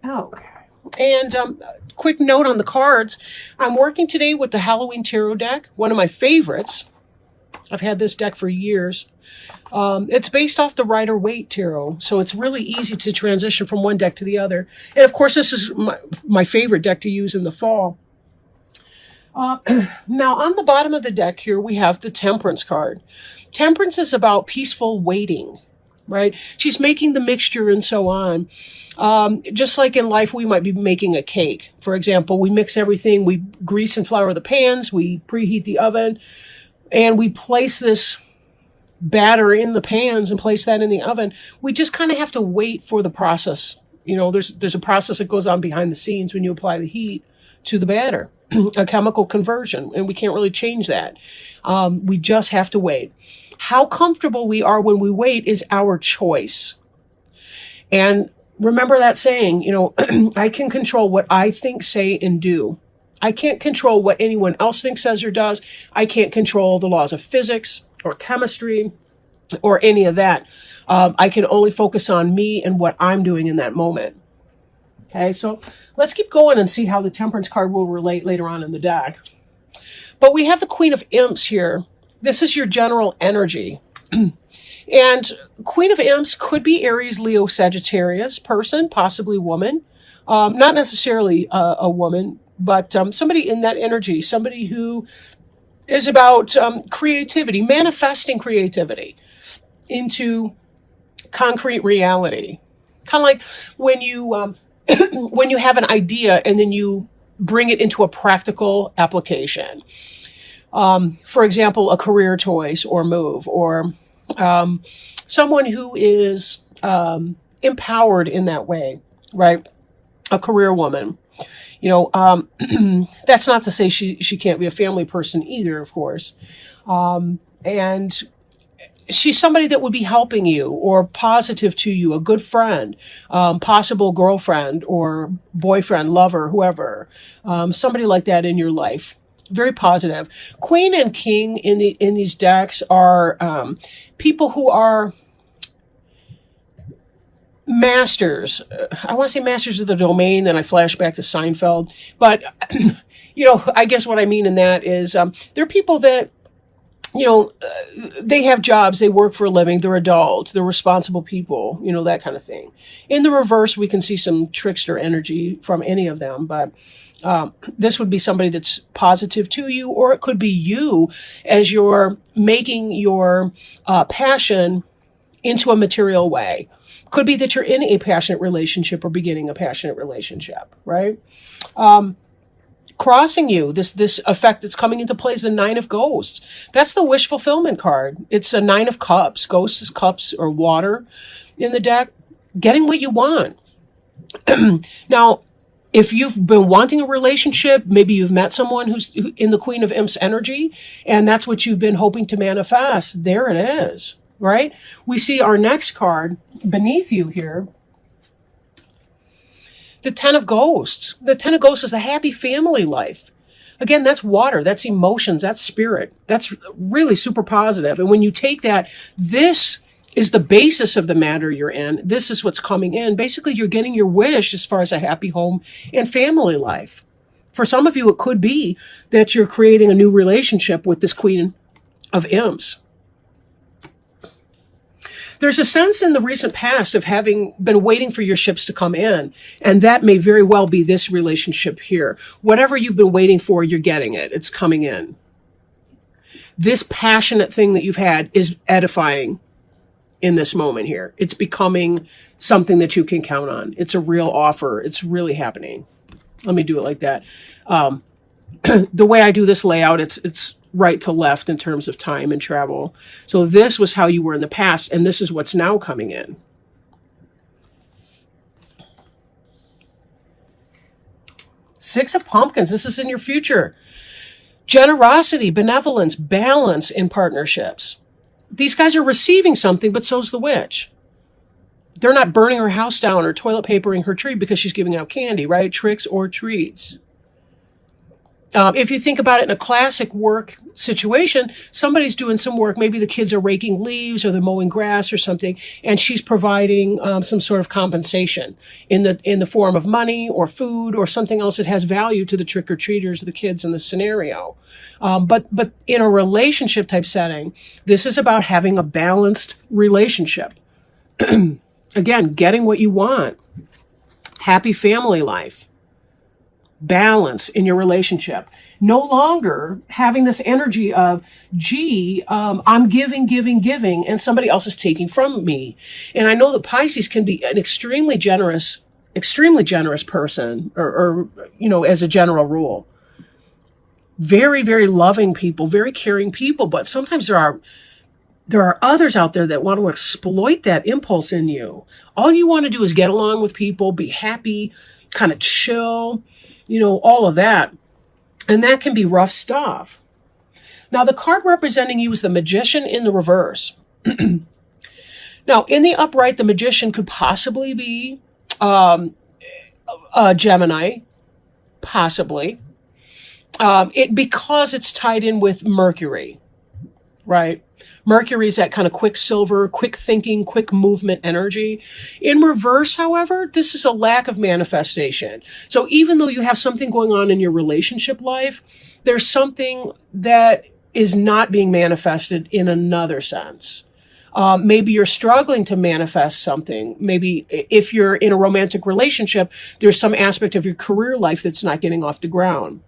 Okay. And quick note on the cards. I'm working today with the Halloween Tarot deck, one of my favorites. I've had this deck for years. It's based off the Rider-Waite Tarot, so it's really easy to transition from one deck to the other. And of course, this is my favorite deck to use in the fall. Now, on the bottom of the deck here, we have the Temperance card. Temperance is about peaceful waiting, right? She's making the mixture and so on. Just like in life, we might be making a cake. For example, we mix everything, we grease and flour the pans, we preheat the oven, and we place this batter in the pans and place that in the oven. We just kind of have to wait for the process. You know, there's a process that goes on behind the scenes when you apply the heat to the batter, a chemical conversion, and we can't really change that. We just have to wait. How comfortable we are when we wait is our choice. And remember that saying, you know, I can control what I think, say, and do. I can't control what anyone else thinks, says, or does. I can't control the laws of physics or chemistry or any of that. I can only focus on me and what I'm doing in that moment. Okay, so let's keep going and see how the Temperance card will relate later on in the deck. But we have the Queen of Imps here. This is your general energy. And Queen of Imps could be Aries, Leo, Sagittarius person, possibly woman. Not necessarily a woman, but somebody in that energy, somebody who is about creativity, manifesting creativity into concrete reality. Kind of like when you when you have an idea and then you bring it into a practical application. For example, a career choice or move, or someone who is empowered in that way, right? A career woman. You know, that's not to say she can't be a family person either, of course. And she's somebody that would be helping you or positive to you, a good friend, possible girlfriend or boyfriend, lover, whoever, somebody like that in your life. Very positive. Queen and King in these decks are people who are masters. I want to say masters of the domain, then I flash back to Seinfeld. But, you know, I guess what I mean in that is they're people that, you know, they have jobs, they work for a living, they're adults, they're responsible people, you know, that kind of thing. In the reverse, we can see some trickster energy from any of them, but this would be somebody that's positive to you, or it could be you as you're making your passion into a material way. Could be that you're in a passionate relationship or beginning a passionate relationship, right? Crossing you, this effect that's coming into play is the Nine of Ghosts. That's the wish fulfillment card. It's a Nine of Cups. Ghosts is cups or water in the deck. Getting what you want. Now, if you've been wanting a relationship, maybe you've met someone who's in the Queen of Imps energy, and that's what you've been hoping to manifest. There it is, right? We see our next card beneath you here. The Ten of Ghosts. The Ten of Ghosts is a happy family life. Again, that's water, that's emotions, that's spirit. That's really super positive. And when you take that, this is the basis of the matter you're in. This is what's coming in. Basically, you're getting your wish as far as a happy home and family life. For some of you, it could be that you're creating a new relationship with this Queen of Imps. There's a sense in the recent past of having been waiting for your ships to come in, and that may very well be this relationship here. Whatever you've been waiting for, you're getting it. It's coming in. This passionate thing that you've had is edifying in this moment here. It's becoming something that you can count on. It's a real offer. It's really happening. Let me do it like that. The way I do this layout, it's right to left in terms of time and travel. So this was how you were in the past, and this is what's now coming in. Six of Pumpkins. This is in your future. Generosity, benevolence, balance in partnerships. These guys are receiving something, but so's the witch. They're not burning her house down or toilet papering her tree because she's giving out candy, right? Tricks or treats. If you think about it in a classic work situation, somebody's doing some work. Maybe the kids are raking leaves or they're mowing grass or something, and she's providing some sort of compensation in the form of money or food or something else that has value to the trick or treaters, the kids in the scenario. But in a relationship type setting, this is about having a balanced relationship. Again, getting what you want, happy family life, balance in your relationship. No longer having this energy of, gee, I'm giving, and somebody else is taking from me. And I know that Pisces can be an extremely generous person, or as a general rule. Very, very loving people, very caring people, but sometimes there are others out there that want to exploit that impulse in you. All you want to do is get along with people, be happy, kind of chill, all of that. And that can be rough stuff. Now, the card representing you is the Magician in the reverse. Now, in the upright, the Magician could possibly be a Gemini, possibly, because it's tied in with Mercury, right? Mercury is that kind of quicksilver, quick thinking, quick movement energy. In reverse, however, this is a lack of manifestation. So even though you have something going on in your relationship life, there's something that is not being manifested in another sense. Maybe you're struggling to manifest something. Maybe if you're in a romantic relationship, there's some aspect of your career life that's not getting off the ground.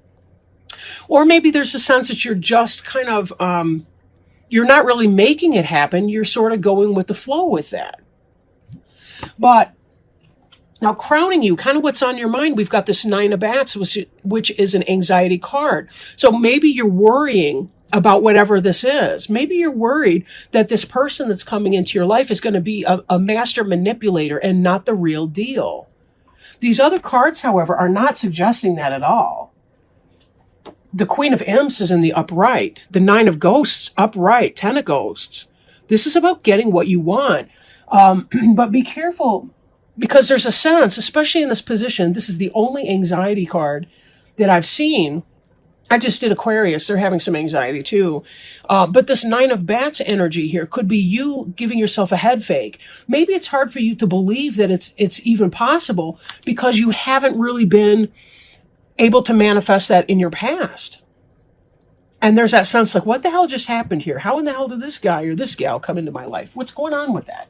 Or maybe there's a sense that you're just kind of, you're not really making it happen. You're sort of going with the flow with that. But now crowning you, kind of what's on your mind, we've got this Nine of Bats, which is an anxiety card. So maybe you're worrying about whatever this is. Maybe you're worried that this person that's coming into your life is going to be a master manipulator and not the real deal. These other cards, however, are not suggesting that at all. The Queen of Imps is in the upright. The Nine of Ghosts, upright. Ten of Ghosts. This is about getting what you want. But be careful, because there's a sense, especially in this position, this is the only anxiety card that I've seen. I just did Aquarius. They're having some anxiety too. But this Nine of Bats energy here could be you giving yourself a head fake. Maybe it's hard for you to believe that it's even possible because you haven't really been able to manifest that in your past. And there's that sense like, what the hell just happened here? How in the hell did this guy or this gal come into my life? What's going on with that?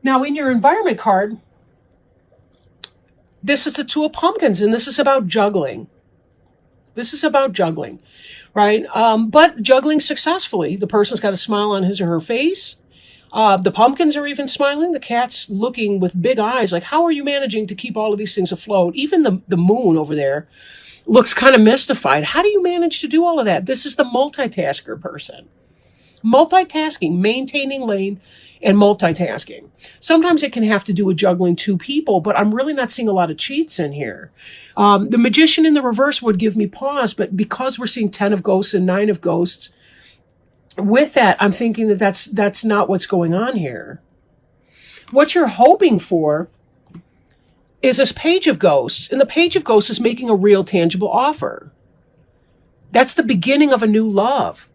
Now, in your environment card, this is the Two of Pumpkins, and this is about juggling. This is about juggling, right? But juggling successfully. The person's got a smile on his or her face. The pumpkins are even smiling. The cat's looking with big eyes like, how are you managing to keep all of these things afloat? Even the moon over there looks kind of mystified. How do you manage to do all of that? This is the multitasker person. Multitasking, maintaining lane, and multitasking. Sometimes it can have to do with juggling two people, but I'm really not seeing a lot of cheats in here. The Magician in the reverse would give me pause, but because we're seeing 10 of Ghosts and 9 of Ghosts, with that, I'm thinking that that's not what's going on here. What you're hoping for is this Page of Ghosts, and the Page of Ghosts is making a real tangible offer. That's the beginning of a new love.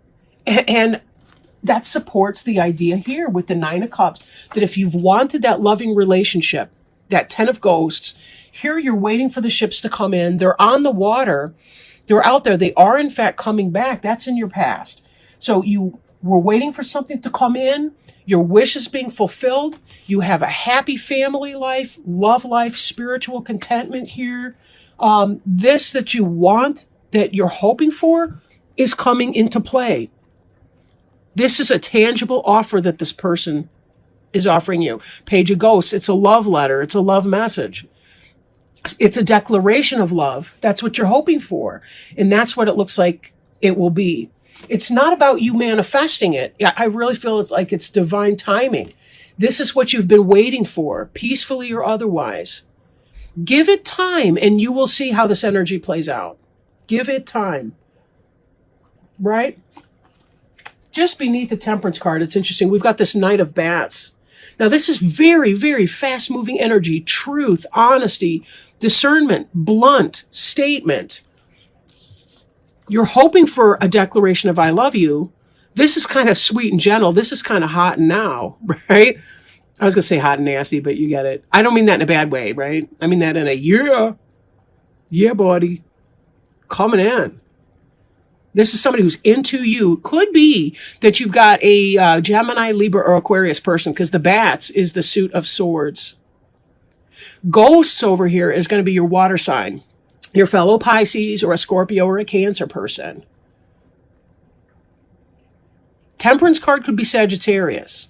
And that supports the idea here with the Nine of Cups, that if you've wanted that loving relationship, that 10 of Ghosts, here you're waiting for the ships to come in. They're on the water. They're out there. They are, in fact, coming back. That's in your past. So you were waiting for something to come in. Your wish is being fulfilled. You have a happy family life, love life, spiritual contentment here. This that you want, that you're hoping for, is coming into play. This is a tangible offer that this person is offering you. Page of Ghosts, it's a love letter. It's a love message. It's a declaration of love. That's what you're hoping for. And that's what it looks like it will be. It's not about you manifesting it. I really feel it's like it's divine timing. This is what you've been waiting for, peacefully or otherwise. Give it time and you will see how this energy plays out. Give it time. Right? Just beneath the Temperance card, it's interesting. We've got this Knight of Bats. Now, this is very, very fast moving energy, truth, honesty, discernment, blunt statement. You're hoping for a declaration of I love you. This is kind of sweet and gentle. This is kind of hot and now, right? I was going to say hot and nasty, but you get it. I don't mean that in a bad way, right? I mean that in a yeah, buddy, coming in. This is somebody who's into you. Could be that you've got a Gemini, Libra, or Aquarius person, because the bats is the suit of swords. Ghosts over here is going to be your water sign, your fellow Pisces or a Scorpio or a Cancer person. Temperance card could be Sagittarius.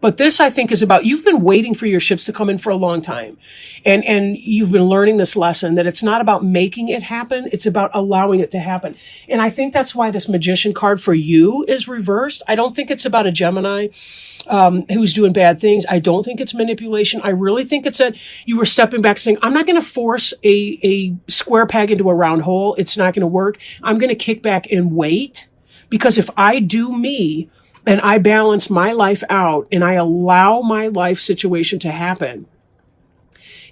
But this, I think, is about, you've been waiting for your ships to come in for a long time. And you've been learning this lesson that it's not about making it happen. It's about allowing it to happen. And I think that's why this Magician card for you is reversed. I don't think it's about a Gemini who's doing bad things. I don't think it's manipulation. I really think it's that you were stepping back saying, I'm not going to force a square peg into a round hole. It's not going to work. I'm going to kick back and wait. Because if I do me, and I balance my life out and I allow my life situation to happen,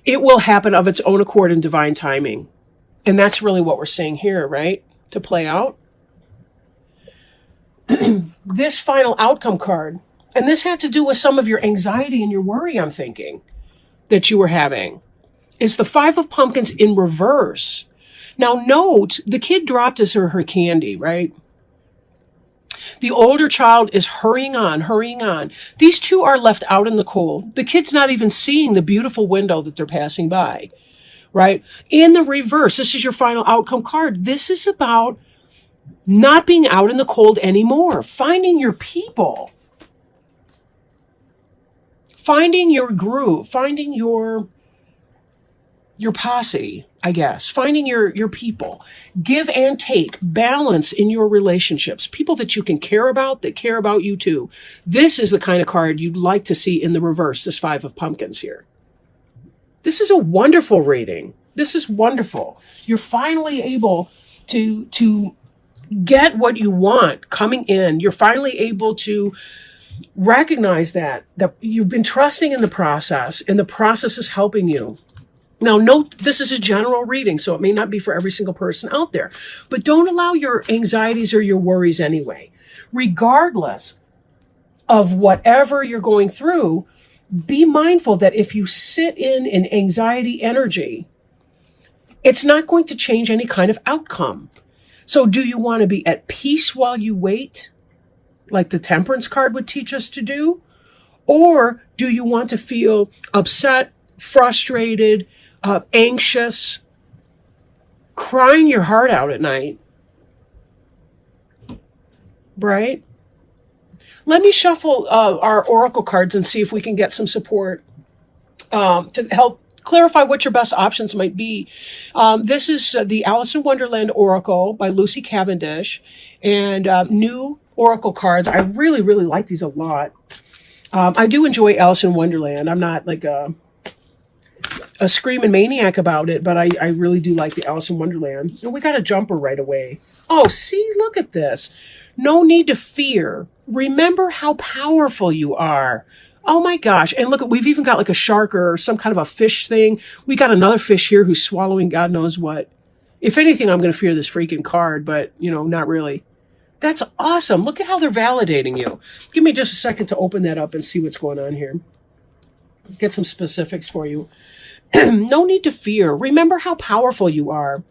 it will happen of its own accord in divine timing. And that's really what we're seeing here, right? To play out. This final outcome card, and this had to do with some of your anxiety and your worry, I'm thinking, that you were having, is the Five of Pumpkins in reverse. Now note, the kid dropped his or her candy, right? The older child is hurrying on, hurrying on. These two are left out in the cold. The kid's not even seeing the beautiful window that they're passing by, right? In the reverse, this is your final outcome card. This is about not being out in the cold anymore, finding your people, finding your groove, finding your posse, I guess, finding your people, give and take, balance in your relationships, people that you can care about, that care about you too. This is the kind of card you'd like to see in the reverse, this Five of Pumpkins here. This is a wonderful reading. This is wonderful. You're finally able to get what you want coming in. You're finally able to recognize that you've been trusting in the process, and the process is helping you. Now, note, this is a general reading, so it may not be for every single person out there. But don't allow your anxieties or your worries anyway. Regardless of whatever you're going through, be mindful that if you sit in an anxiety energy, it's not going to change any kind of outcome. So do you want to be at peace while you wait, like the Temperance card would teach us to do? Or do you want to feel upset, frustrated, anxious, crying your heart out at night, right? Let me shuffle our oracle cards and see if we can get some support to help clarify what your best options might be. This is the Alice in Wonderland Oracle by Lucy Cavendish, and new oracle cards. I really, really like these a lot. I do enjoy Alice in Wonderland. I'm not like a screaming maniac about it, but I really do like the Alice in Wonderland. And we got a jumper right away. Oh, see, look at this. No need to fear. Remember how powerful you are. Oh my gosh. And look, we've even got like a shark or some kind of a fish thing. We got another fish here who's swallowing God knows what. If anything, I'm going to fear this freaking card, but not really. That's awesome. Look at how they're validating you. Give me just a second to open that up and see what's going on here. Get some specifics for you. No need to fear. Remember how powerful you are.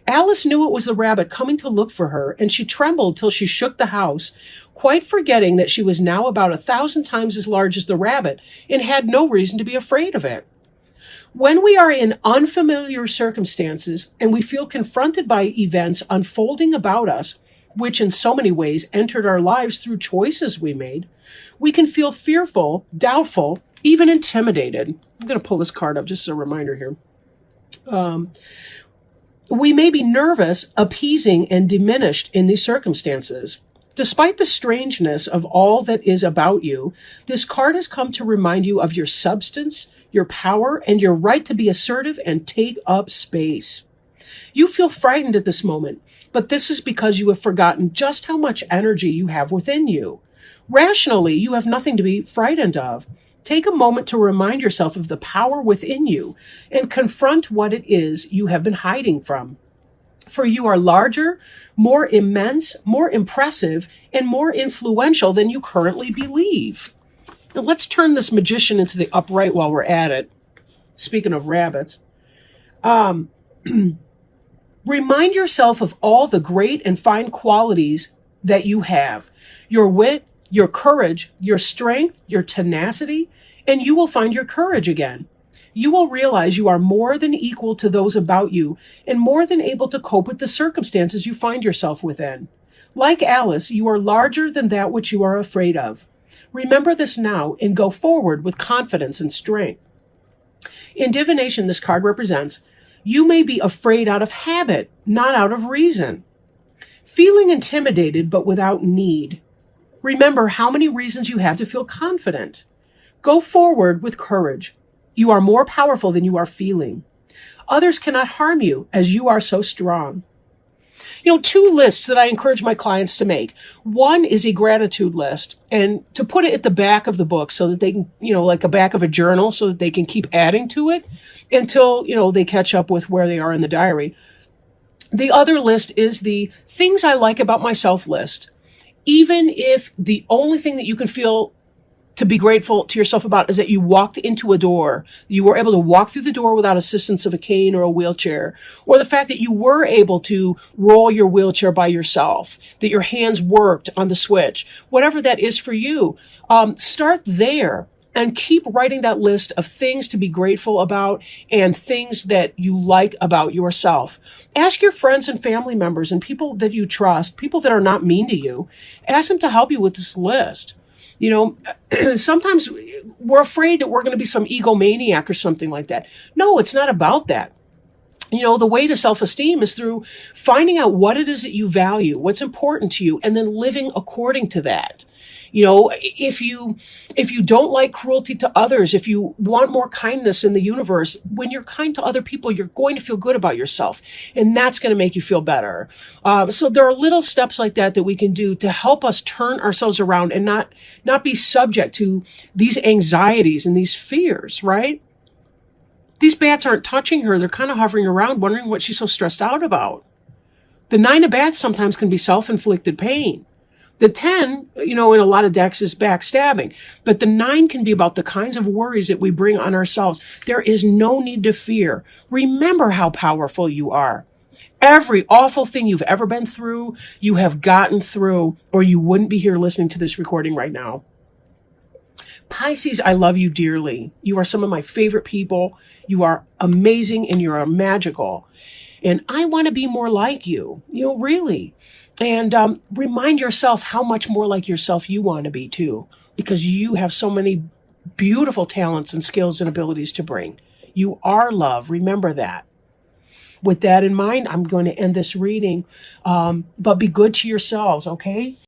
Alice knew it was the rabbit coming to look for her, and she trembled till she shook the house, quite forgetting that she was now about 1,000 times as large as the rabbit and had no reason to be afraid of it. When we are in unfamiliar circumstances and we feel confronted by events unfolding about us, which in so many ways entered our lives through choices we made, we can feel fearful, doubtful, even intimidated. I'm going to pull this card up just as a reminder here. We may be nervous, appeasing, and diminished in these circumstances. Despite the strangeness of all that is about you, this card has come to remind you of your substance, your power, and your right to be assertive and take up space. You feel frightened at this moment, but this is because you have forgotten just how much energy you have within you. Rationally, you have nothing to be frightened of. Take a moment to remind yourself of the power within you and confront what it is you have been hiding from. For you are larger, more immense, more impressive, and more influential than you currently believe. Now let's turn this magician into the upright while we're at it. Speaking of rabbits, remind yourself of all the great and fine qualities that you have. Your wit, your courage, your strength, your tenacity, and you will find your courage again. You will realize you are more than equal to those about you and more than able to cope with the circumstances you find yourself within. Like Alice, you are larger than that which you are afraid of. Remember this now and go forward with confidence and strength. In divination, this card represents you may be afraid out of habit, not out of reason. Feeling intimidated but without need. Remember how many reasons you have to feel confident. Go forward with courage. You are more powerful than you are feeling. Others cannot harm you as you are so strong. Two lists that I encourage my clients to make. One is a gratitude list, and to put it at the back of the book so that they can, like a back of a journal, so that they can keep adding to it until, they catch up with where they are in the diary. The other list is the things I like about myself list. Even if the only thing that you can feel to be grateful to yourself about is that you walked into a door, you were able to walk through the door without assistance of a cane or a wheelchair, or the fact that you were able to roll your wheelchair by yourself, that your hands worked on the switch, whatever that is for you, start there and keep writing that list of things to be grateful about and things that you like about yourself. Ask your friends and family members and people that you trust, people that are not mean to you, ask them to help you with this list. Sometimes we're afraid that we're going to be some egomaniac or something like that. No, it's not about that. The way to self-esteem is through finding out what it is that you value, what's important to you, and then living according to that. If you don't like cruelty to others, if you want more kindness in the universe, when you're kind to other people, you're going to feel good about yourself, and that's going to make you feel better. So there are little steps like that we can do to help us turn ourselves around and not be subject to these anxieties and these fears, right? These bats aren't touching her. They're kind of hovering around, wondering what she's so stressed out about. The 9 of bats sometimes can be self-inflicted pain. The 10, in a lot of decks is backstabbing, but the 9 can be about the kinds of worries that we bring on ourselves. There is no need to fear. Remember how powerful you are. Every awful thing you've ever been through, you have gotten through, or you wouldn't be here listening to this recording right now. Pisces, I love you dearly. You are some of my favorite people. You are amazing and you are magical. And I want to be more like you, really. And remind yourself how much more like yourself you want to be too, because you have so many beautiful talents and skills and abilities to bring. You are love. Remember that. With that in mind, I'm going to end this reading. But be good to yourselves, okay?